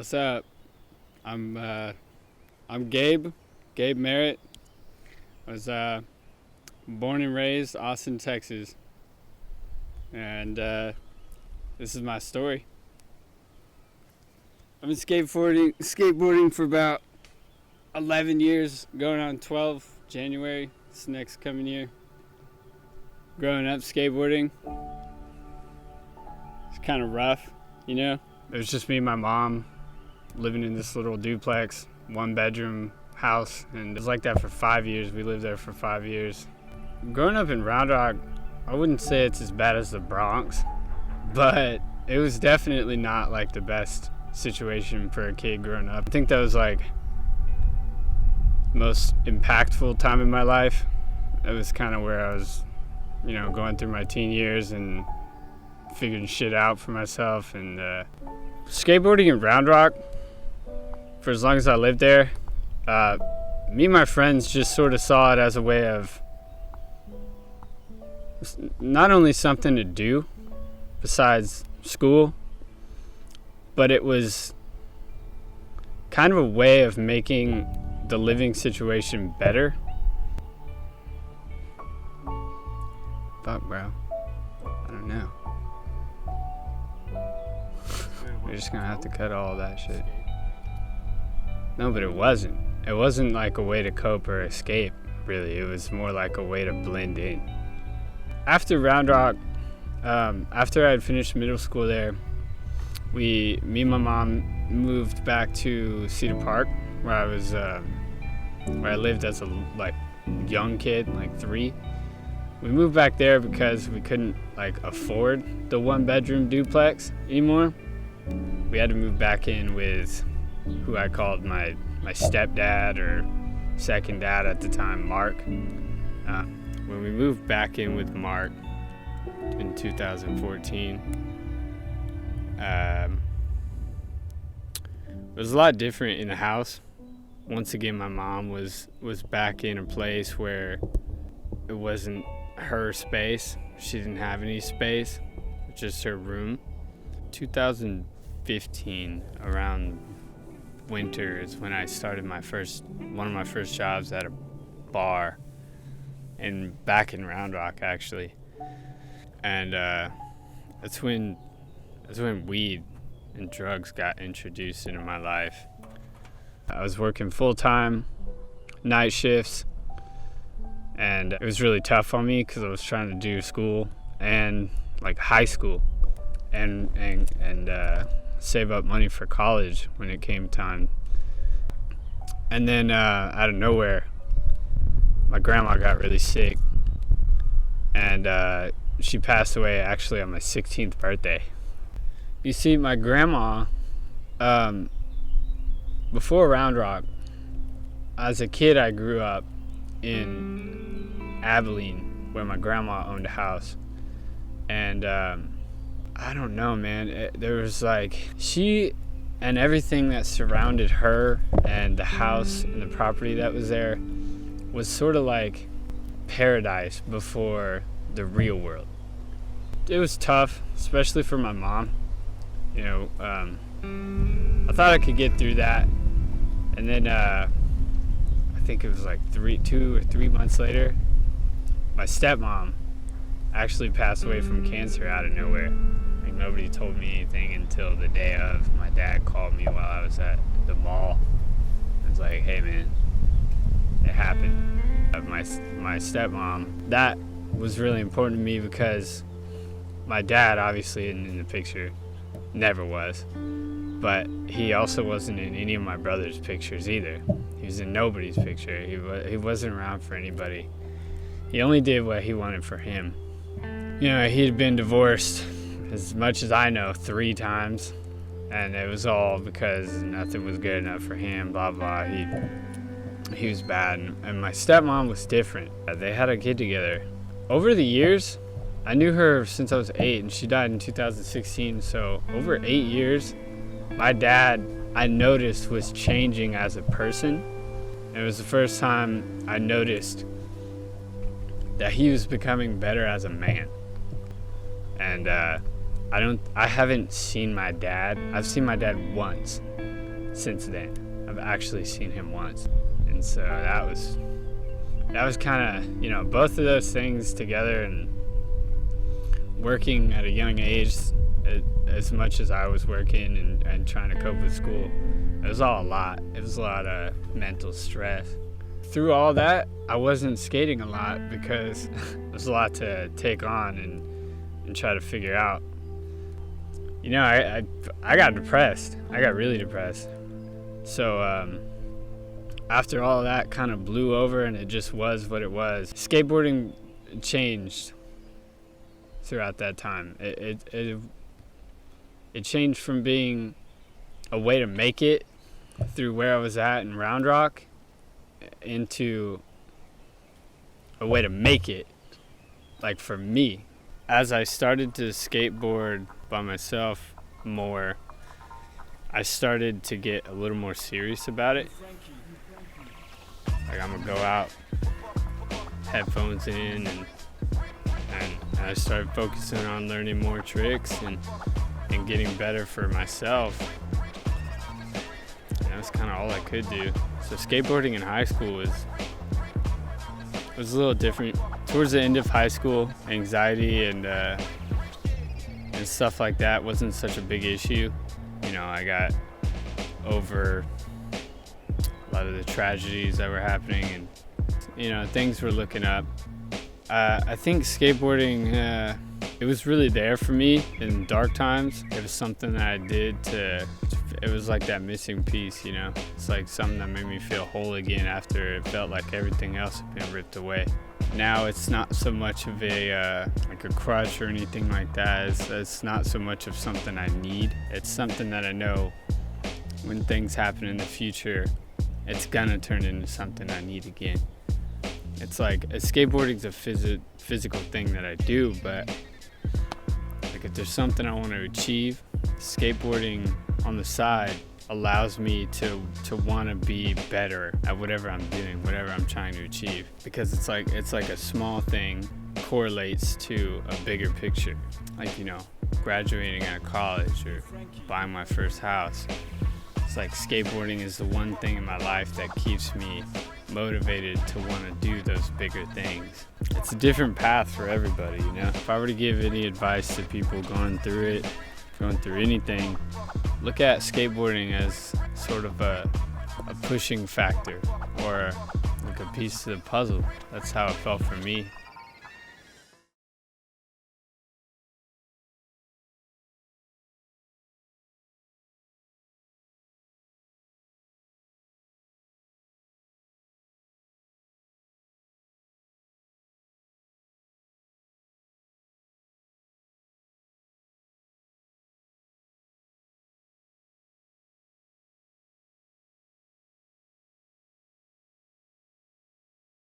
What's up? I'm Gabe Merritt. I was born and raised Austin, Texas, and this is my story. I've been skateboarding for about 11 years, going on 12 January. This next coming year. Growing up skateboarding, it's kind of rough, you know. It was just me and my mom living in this little duplex, 1-bedroom house, and it was like that for 5 years. We lived there for 5 years. Growing up in Round Rock, I wouldn't say it's as bad as the Bronx, but it was definitely not like the best situation for a kid growing up. I think that was like the most impactful time in my life. It was kind of where I was, going through my teen years and figuring shit out for myself. And skateboarding in Round Rock, for as long as I lived there, me and my friends just sort of saw it as a way of not only something to do besides school, but it was kind of a way of making the living situation better. Fuck, bro. I don't know. We're just gonna have to cut all that shit. No, but it wasn't. It wasn't like a way to cope or escape, really. It was more like a way to blend in. After Round Rock, after I had finished middle school there, me and my mom moved back to Cedar Park, where I lived as a young kid, 3. We moved back there because we couldn't afford the 1-bedroom duplex anymore. We had to move back in with who I called my stepdad, or second dad at the time, Mark. When we moved back in with Mark in 2014, it was a lot different in the house. Once again, my mom was back in a place where it wasn't her space. She didn't have any space, just her room. 2015, around winter, is when I started one of my first jobs at a bar, and back in Round Rock, actually. And that's when weed and drugs got introduced into my life. I was working full-time, night shifts, and it was really tough on me because I was trying to do school and high school and save up money for college when it came time. And then out of nowhere, my grandma got really sick, and she passed away actually on my 16th birthday. You see, my grandma, before Round Rock, as a kid I grew up in Abilene, where my grandma owned a house. And I don't know, man, there was she and everything that surrounded her and the house and the property that was there was sort of like paradise before the real world. It was tough, especially for my mom. I thought I could get through that, and then I think it was 2 or 3 months later, my stepmom actually passed away from cancer out of nowhere. Nobody told me anything until the day of. My dad called me while I was at the mall. I was like, hey man, it happened. My stepmom, that was really important to me because my dad obviously isn't in the picture, never was, but he also wasn't in any of my brother's pictures either. He was in nobody's picture. He wasn't around for anybody. He only did what he wanted for him. He'd been divorced, as much as I know, 3 times, and it was all because nothing was good enough for him, blah blah. He was bad, and my stepmom was different. They had a kid together. Over the years, I knew her since I was 8, and she died in 2016, so over 8 years, my dad, I noticed, was changing as a person. It was the first time I noticed that he was becoming better as a man. And I haven't seen my dad. I've seen my dad once, since then. I've actually seen him once. And so that was kind of, you know, both of those things together, and working at a young age as much as I was working and trying to cope with school. It was all a lot. It was a lot of mental stress. Through all that, I wasn't skating a lot because it was a lot to take on and try to figure out. You know, I got depressed. I got really depressed. So after all that kind of blew over and it just was what it was, skateboarding changed throughout that time. It changed from being a way to make it through where I was at in Round Rock into a way to make it, like, for me. As I started to skateboard by myself more, I started to get a little more serious about it. Like, I'm gonna go out, headphones in, and I started focusing on learning more tricks and getting better for myself. And that's kind of all I could do. So skateboarding in high school was a little different. Towards the end of high school, anxiety and stuff like that wasn't such a big issue. You know, I got over a lot of the tragedies that were happening, and, you know, things were looking up. I think skateboarding, it was really there for me in dark times. It was something that I did it was like that missing piece, you know? It's like something that made me feel whole again after it felt like everything else had been ripped away. Now it's not so much of like a crutch or anything like that. It's not so much of something I need. It's something that I know when things happen in the future, it's gonna turn into something I need again. It's like skateboarding's a physical thing that I do, but like, if there's something I want to achieve, skateboarding on the side allows me to want to be better at whatever I'm doing, whatever I'm trying to achieve, because it's like a small thing correlates to a bigger picture. Like, you know, graduating out of college or buying my first house. It's like skateboarding is the one thing in my life that keeps me motivated to want to do those bigger things. It's a different path for everybody, you know. If I were to give any advice to people going through anything, look at skateboarding as sort of a pushing factor, or like a piece of the puzzle. That's how it felt for me.